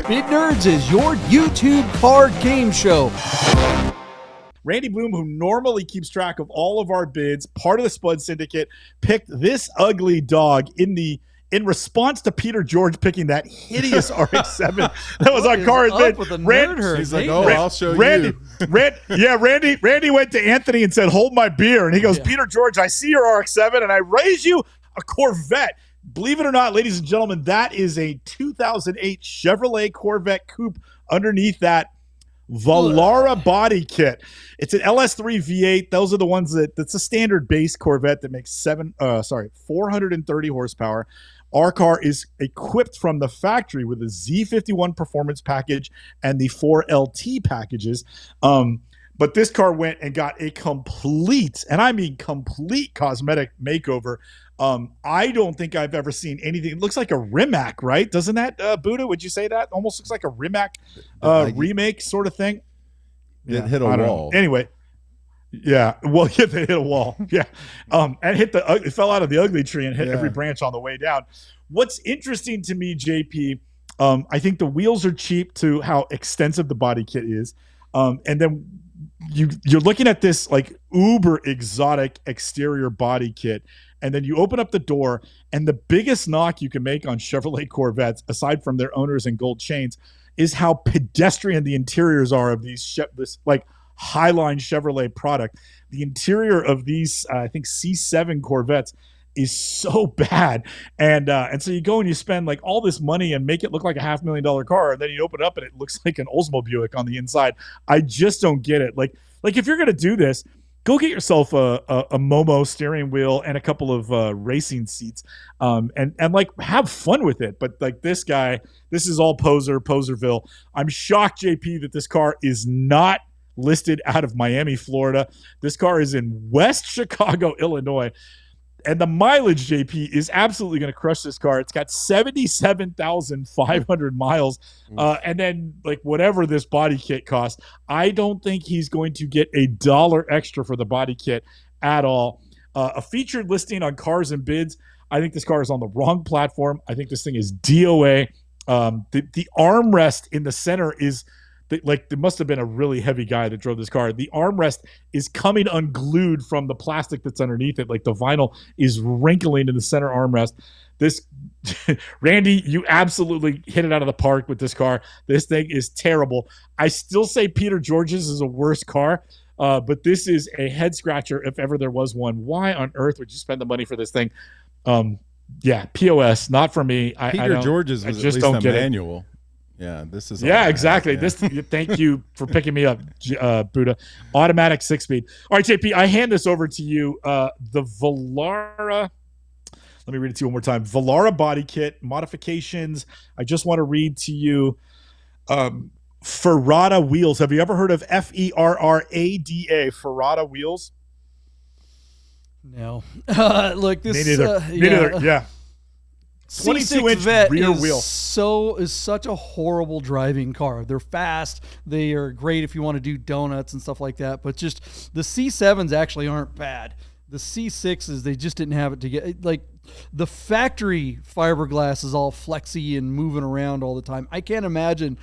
Bid Nerds is your YouTube car game show. Randy Bloom, who normally keeps track of all of our bids, part of the Spud Syndicate, picked this ugly dog in response to Peter George picking that hideous RX-7 that was on car bid. He's like, I'll show you. Randy went to Anthony and said, hold my beer. And he goes, Peter George, I see your RX-7 and I raise you a Corvette. Believe it or not, ladies and gentlemen, that is a 2008 Chevrolet Corvette Coupe underneath that Valarra Body Kit. It's an LS3 V8. Those are the ones that's a standard base Corvette that makes 430 horsepower. Our car is equipped from the factory with a Z51 performance package and the 4LT packages. But this car went and got a complete, and I mean complete, cosmetic makeover. I don't think I've ever seen anything. It looks like a Rimac, right? Doesn't that, Buddha? Would you say that? Almost looks like a Rimac remake sort of thing. It hit a wall. Anyway, yeah. Well, they hit a wall. Yeah. And it fell out of the ugly tree and hit every branch on the way down. What's interesting to me, JP, I think the wheels are cheap to how extensive the body kit is. And then you're looking at this like uber exotic exterior body kit, and then you open up the door, and the biggest knock you can make on Chevrolet Corvettes, aside from their owners and gold chains, is how pedestrian the interiors are of this like Highline Chevrolet product. The interior of these, I think C7 Corvettes is so bad. And so you go and you spend like all this money and make it look like a $500,000 car. And then you open it up and it looks like an Oldsmobile Buick on the inside. I just don't get it. Like if you're going to do this, go get yourself a Momo steering wheel and a couple of racing seats, and like have fun with it. But like this guy, this is all Poserville. I'm shocked, JP, that this car is not listed out of Miami, Florida. This car is in West Chicago, Illinois. And the mileage, JP, is absolutely going to crush this car. It's got 77,500 miles. And then, like, whatever this body kit costs, I don't think he's going to get $1 extra for the body kit at all. A featured listing on Cars and Bids. I think this car is on the wrong platform. I think this thing is DOA. The armrest in the center is... Like, there must have been a really heavy guy that drove this car. The armrest is coming unglued from the plastic that's underneath it. Like, the vinyl is wrinkling in the center armrest. This, Randy, you absolutely hit it out of the park with this car. This thing is terrible. I still say Peter George's is a worse car, but this is a head scratcher if ever there was one. Why on earth would you spend the money for this thing? Yeah, POS, not for me. Peter George's was at least a manual. Yeah, this is. Yeah, exactly. Yeah. Thank you for picking me up, Buddha. Automatic 6-speed. All right, JP, I hand this over to you. The Valarra. Let me read it to you one more time. Valarra Body Kit modifications. I just want to read to you. Ferrada wheels. Have you ever heard of Ferrada? Ferrada wheels. No. Look, this. Neither. Yeah. 22-inch Vet rear wheel. Is such a horrible driving car. They're fast. They are great if you want to do donuts and stuff like that. But just the C7s actually aren't bad. The C6s, they just didn't have it to get like the factory fiberglass is all flexy and moving around all the time. I can't imagine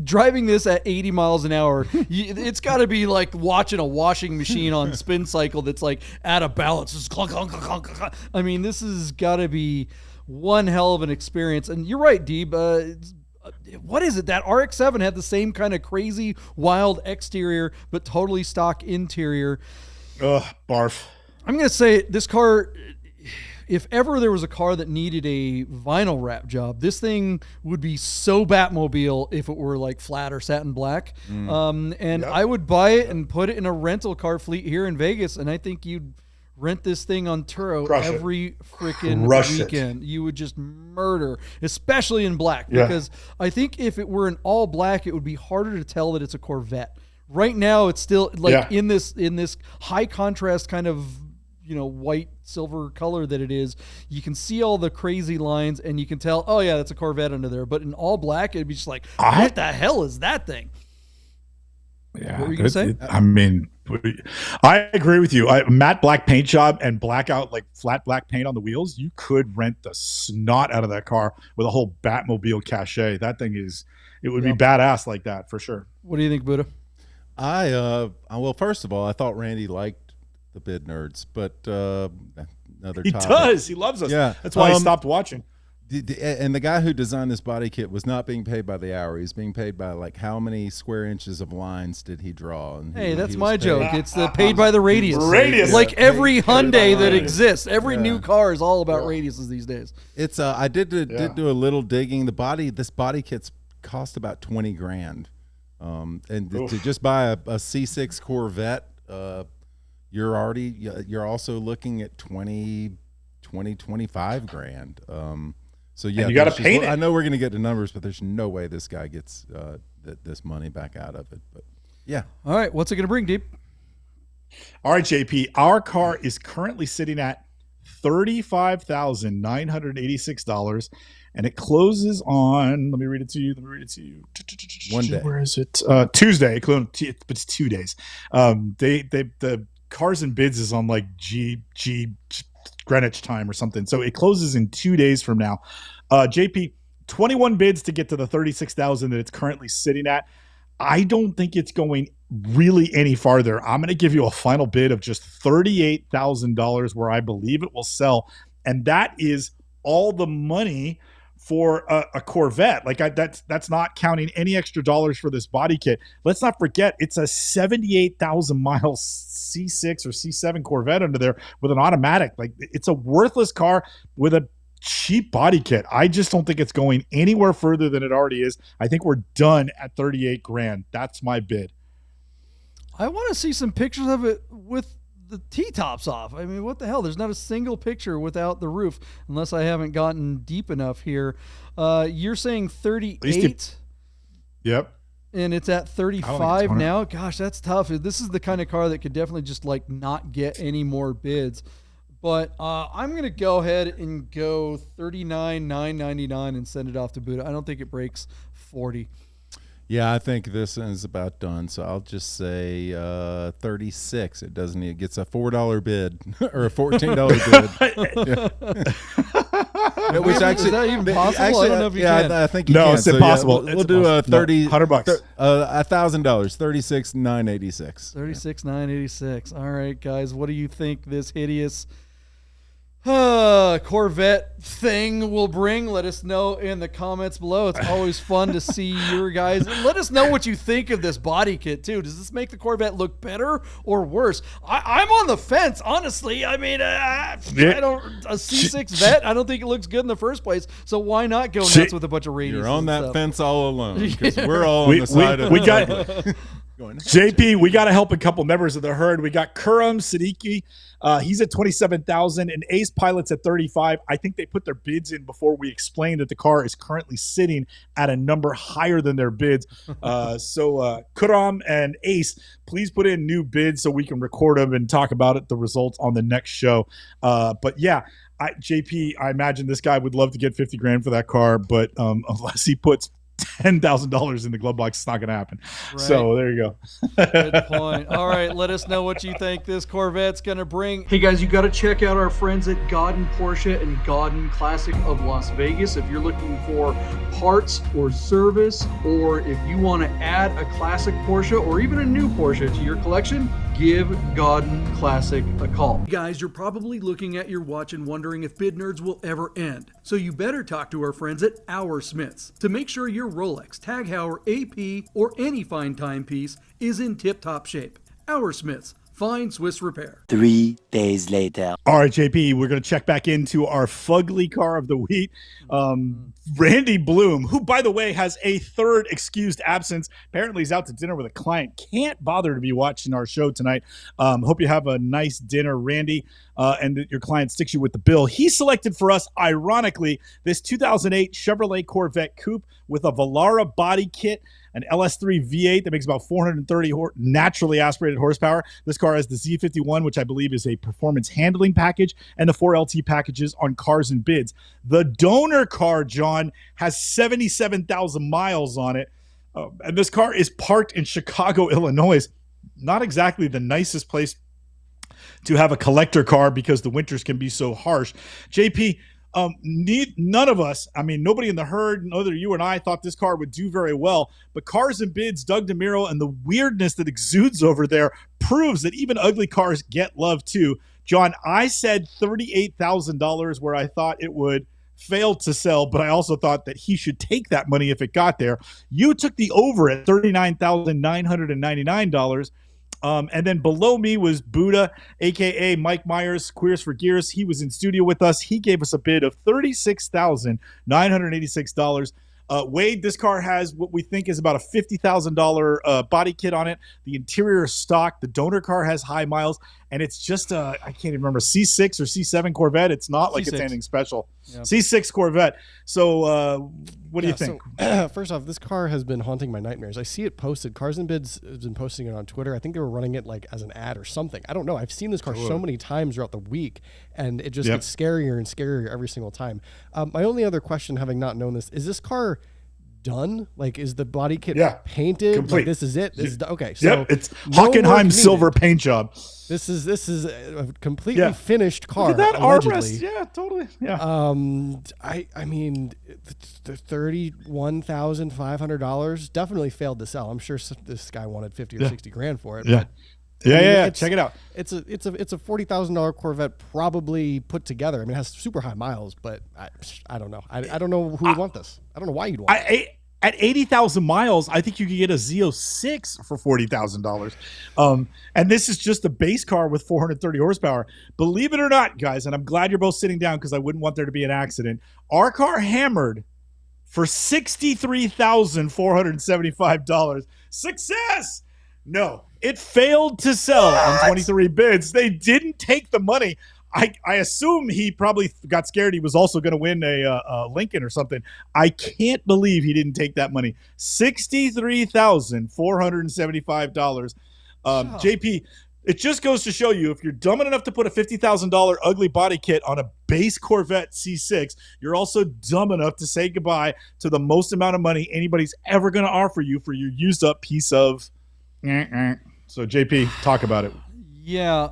driving this at 80 miles an hour. It's got to be like watching a washing machine on spin cycle that's like out of balance. Just clunk, clunk, clunk, clunk, clunk. I mean, this has got to be one hell of an experience. And you're right, Deeb. What is it? That RX-7 had the same kind of crazy, wild exterior, but totally stock interior. Ugh, barf. I'm going to say this car... If ever there was a car that needed a vinyl wrap job, this thing would be so Batmobile if it were like flat or satin black. I would buy it and put it in a rental car fleet here in Vegas, and I think you'd rent this thing on Turo every freaking weekend. You would just murder, especially in black, because I think if it were in all black, it would be harder to tell that it's a Corvette. Right now, it's still like in this high contrast kind of white silver color that it is. You can see all the crazy lines and you can tell, oh yeah, that's a Corvette under there. But in all black, it'd be just like, what the hell is that thing? Yeah. What were you going to say? I mean, I agree with you. Matte black paint job and blackout, like flat black paint on the wheels. You could rent the snot out of that car with a whole Batmobile cachet. That thing it would be badass like that for sure. What do you think, Buddha? Well, first of all, I thought Randy liked the Bid Nerds, but another He topic. does. He loves us. Yeah. That's why he stopped watching. And the guy who designed this body kit was not being paid by the hour. He's being paid by like how many square inches of lines did he draw? And hey, that's my joke. It's paid by the radius. Radius. Like every Hyundai that exists, every new car is all about radiuses these days. It's I did do a little digging. This body kit's cost about $20,000, and to just buy a C6 Corvette, you're also looking at $25,000. So yeah, and you got to paint it. I know we're going to get to numbers, but there's no way this guy gets this money back out of it. But yeah. All right, what's it going to bring, Deeb? All right, JP. Our car is currently sitting at $35,986, and it closes on. Let me read it to you. One day. Where is it? Tuesday. It's 2 days. The Cars and Bids is on like G Greenwich time or something. So it closes in 2 days from now. JP, 21 bids to get to the 36,000 that it's currently sitting at. I don't think it's going really any farther. I'm going to give you a final bid of just $38,000 where I believe it will sell. And that is all the money for a Corvette. Like that's not counting any extra dollars for this body kit. Let's not forget it's a 78,000 mile C6 or C7 Corvette under there with an automatic. Like it's a worthless car with a cheap body kit. I just don't think it's going anywhere further than it already is. I think we're done at $38,000. That's my bid. I want to see some pictures of it with the T-tops off. I mean, what the hell? There's not a single picture without the roof, unless I haven't gotten deep enough here. You're saying 38? Yep. And it's at 35 now? Gosh, that's tough. This is the kind of car that could definitely just like not get any more bids. But I'm going to go ahead and go $39,999 and send it off to Buddha. I don't think it breaks 40. Yeah, I think this is about done. So I'll just say 36. It doesn't. It gets a $4 bid or a $14 bid. Yeah, which actually is that even possible? Actually, I don't know if you can. I think you can. It's impossible. We'll do a $100. $100. $1,000. $36,986. $36,986. All right, guys. What do you think this hideous Corvette thing will bring? Let us know in the comments below. It's always fun to see your guys. And let us know what you think of this body kit too. Does this make the Corvette look better or worse? I'm on the fence, honestly. I mean, a C6 Vet, I don't think it looks good in the first place. So why not go nuts with a bunch of radius? You're on that fence all alone because we're all on the side of it. JP, we got to help a couple members of the herd. We got Kuram Siddiqui. He's at 27,000 and Ace Pilot's at 35. I think they put their bids in before we explained that the car is currently sitting at a number higher than their bids. So Kuram and Ace, please put in new bids so we can record them and talk about it, the results on the next show. But yeah, JP, I imagine this guy would love to get 50 grand for that car, but unless he puts $10,000 in the glove box, it's not going to happen. Right. So there you go. Good point. All right, let us know what you think this Corvette's going to bring. Hey guys, you got to check out our friends at Godden Porsche and Godden Classic of Las Vegas. If you're looking for parts or service, or if you want to add a classic Porsche or even a new Porsche to your collection, give Godden Classic a call. Guys, you're probably looking at your watch and wondering if Bid Nerds will ever end. So you better talk to our friends at Our Smiths to make sure your Rolex, Tag Heuer, AP, or any fine timepiece is in tip-top shape. Our Smiths, fine Swiss repair. 3 days later. All right, JP, we're going to check back into our fugly car of the week. Randy Bloom, who, by the way, has a third excused absence. Apparently, he's out to dinner with a client. Can't bother to be watching our show tonight. Hope you have a nice dinner, Randy, and that your client sticks you with the bill. He selected for us, ironically, this 2008 Chevrolet Corvette Coupe with a Valarra Body Kit, an LS3 V8 that makes about 430 naturally aspirated horsepower. This car has the Z51, which I believe is a performance handling package, and the 4LT packages on Cars and Bids. The donor car, John, has 77,000 miles on it. And this car is parked in Chicago, Illinois. not exactly the nicest place to have a collector car because the winters can be so harsh. JP, none of us, I mean, nobody in the herd, neither you and I, thought this car would do very well. But Cars and Bids, Doug DeMuro, and the weirdness that exudes over there proves that even ugly cars get love too. John, I said $38,000 where I thought it would fail to sell, but I also thought that he should take that money if it got there. You took the over at $39,999. And then below me was Buddha, a.k.a. Mike Myers, Queers for Gears. He was in studio with us. He gave us a bid of $36,986. Wade, this car has what we think is about a $50,000 body kit on it. The interior is stock. The donor car has high miles. And it's just I can't even remember, C6 or C7 Corvette. It's not like C6. It's anything special. Yeah. C6 Corvette. So what do you think? So, first off, this car has been haunting my nightmares. I see it posted. Cars and Bids has been posting it on Twitter. I think they were running it like as an ad or something. I don't know. I've seen this car so many times throughout the week, and it just gets scarier and scarier every single time. My only other question, having not known this, is this car done? Like, is the body kit painted? Complete. Like, this is it. This is okay. So yep, it's Hockenheim silver paint job. This is a completely finished car. Look at that allegedly. armrest. Yeah, totally. Yeah. I mean, the $31,500 definitely failed to sell. I'm sure this guy wanted 50 or 60 grand for it. Yeah. But, Yeah. Check it out. It's a $40,000 Corvette, probably put together. I mean, it has super high miles, but I don't know. I don't know who would want this. I don't know why you'd want it. At 80,000 miles, I think you could get a Z06 for $40,000. And this is just a base car with 430 horsepower. Believe it or not, guys, and I'm glad you're both sitting down because I wouldn't want there to be an accident. Our car hammered for $63,475. Success! No, it failed to sell on 23 bids. They didn't take the money. I assume he probably got scared he was also going to win a Lincoln or something. I can't believe he didn't take that money. $63,475. JP, it just goes to show you, if you're dumb enough to put a $50,000 ugly body kit on a base Corvette C6, you're also dumb enough to say goodbye to the most amount of money anybody's ever going to offer you for your used up piece of... So JP, talk about it. Yeah.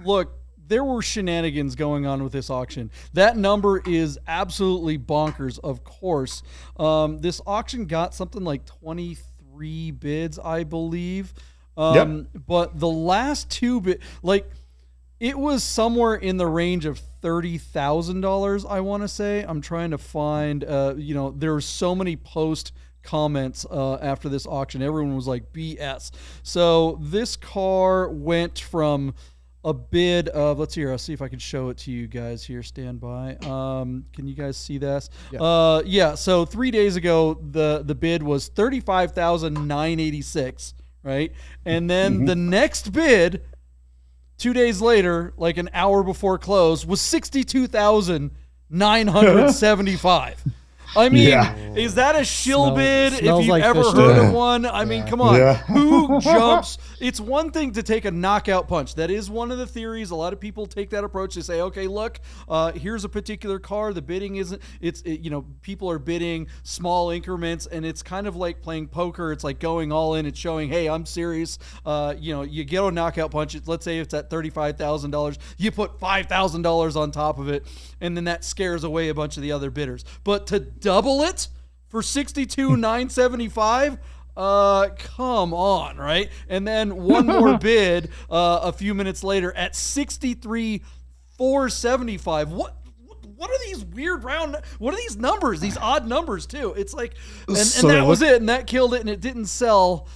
Look, there were shenanigans going on with this auction. That number is absolutely bonkers, of course. This auction got something like 23 bids, I believe. But the last two it was somewhere in the range of $30,000, I want to say. I'm trying to find, there were so many comments after this auction. Everyone was like, BS. So this car went from a bid of, let's see here, I'll see if I can show it to you guys here. Stand by. Can you guys see this? Yeah. So 3 days ago, the bid was $35,986, right? And then the next bid 2 days later, like an hour before close, was $62,975. I mean, is that a shill bid if you've like ever fish heard dinner. of one? I mean, come on. Who jumps? It's one thing to take a knockout punch. That is one of the theories. A lot of people take that approach. They say, okay, look, here's a particular car. The bidding isn't, people are bidding small increments, and it's kind of like playing poker. It's like going all in. It's showing, hey, I'm serious. You get a knockout punch. Let's say it's at $35,000. You put $5,000 on top of it, and then that scares away a bunch of the other bidders. But to double it for $62,975, come on, right? And then one more bid a few minutes later at $63,475. What are these weird round? What are these numbers? These odd numbers too. It's like, and that was it, and that killed it, and it didn't sell.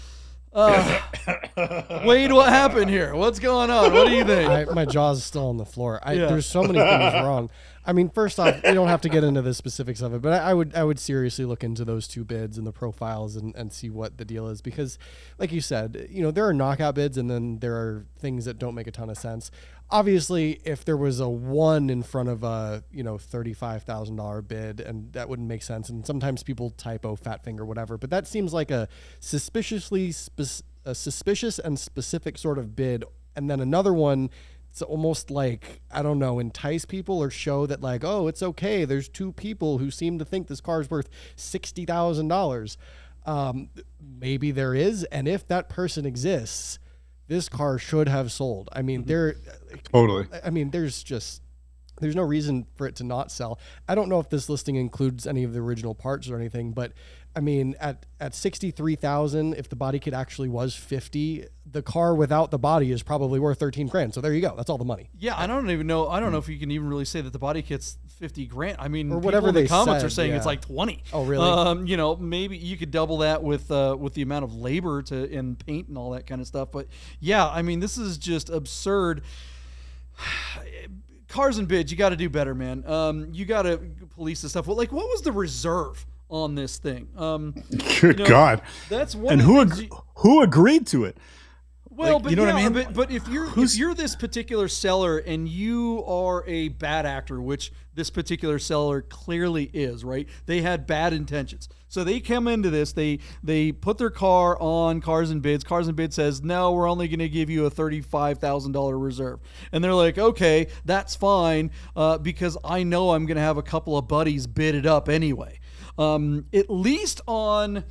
Wade, what happened here? What's going on? What do you think? My jaw's still on the floor. There's so many things wrong. I mean, first off, we don't have to get into the specifics of it, but I would seriously look into those two bids and the profiles and see what the deal is, because, like you said, there are knockout bids and then there are things that don't make a ton of sense. Obviously, if there was a 1 in front of a $35,000 bid, and that wouldn't make sense. And sometimes people typo, fat finger, whatever. But that seems like a suspicious and specific sort of bid. And then another one, it's almost like, I don't know, entice people or show that like, oh, it's okay. There's two people who seem to think this car is worth $60,000. Maybe there is, and if that person exists, this car should have sold. I mean, Totally. I mean, there's no reason for it to not sell. I don't know if this listing includes any of the original parts or anything, but I mean, at 63,000, if the body kit actually was 50, the car without the body is probably worth 13 grand. So there you go. That's all the money. Yeah, I don't even know. I don't know if you can even really say that the body kit's 50 grand. I mean, or whatever people in the they comments said, are saying yeah. it's like 20. Oh, really? You know, maybe you could double that with the amount of labor in paint and all that kind of stuff. But yeah, I mean, this is just absurd. Cars and bids, you got to do better, man. You got to police this stuff. Well, like, what was the reserve on this thing? Good God. That's one. And who agreed to it? Well, like, but you know yeah, what I mean? but if you're this particular seller and you are a bad actor, which this particular seller clearly is, right? They had bad intentions. So they come into this, they put their car on Cars and Bids. Cars and Bids says, no, we're only going to give you a $35,000 reserve. And they're like, okay, that's fine, because I know I'm going to have a couple of buddies bid it up anyway. At least on...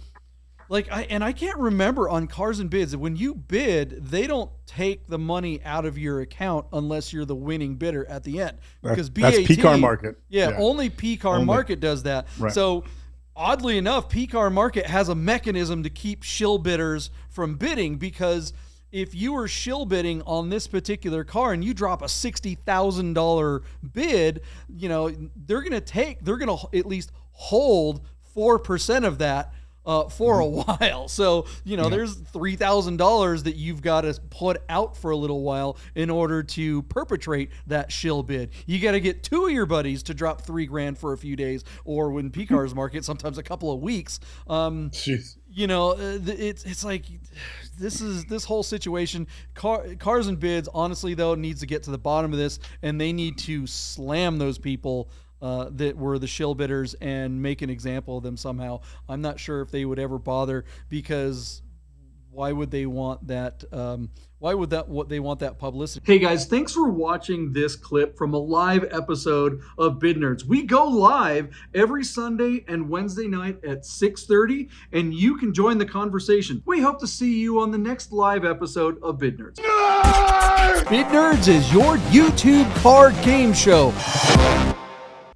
I can't remember on Cars and Bids, when you bid, they don't take the money out of your account unless you're the winning bidder at the end. Because BAT, that's P-Car Market. Yeah, only P-Car Market does that. Right. So oddly enough, P-Car Market has a mechanism to keep shill bidders from bidding, because if you were shill bidding on this particular car and you drop a $60,000 bid, you know, they're going to at least hold 4% of that for a while. So, you know, there's $3,000 that you've got to put out for a little while in order to perpetrate that shill bid. You got to get two of your buddies to drop $3,000 for a few days, or when P-Cars Market, sometimes a couple of weeks. You know, it's like this whole situation. Cars and Bids, honestly, though, needs to get to the bottom of this, and they need to slam those people that were the shill bidders and make an example of them somehow. I'm not sure if they would ever bother, because why would they want that? They want that publicity? Hey guys, thanks for watching this clip from a live episode of Bid Nerds. We go live every Sunday and Wednesday night at 6:30, and you can join the conversation. We hope to see you on the next live episode of Bid Nerds. Bid Nerds is your YouTube card game show.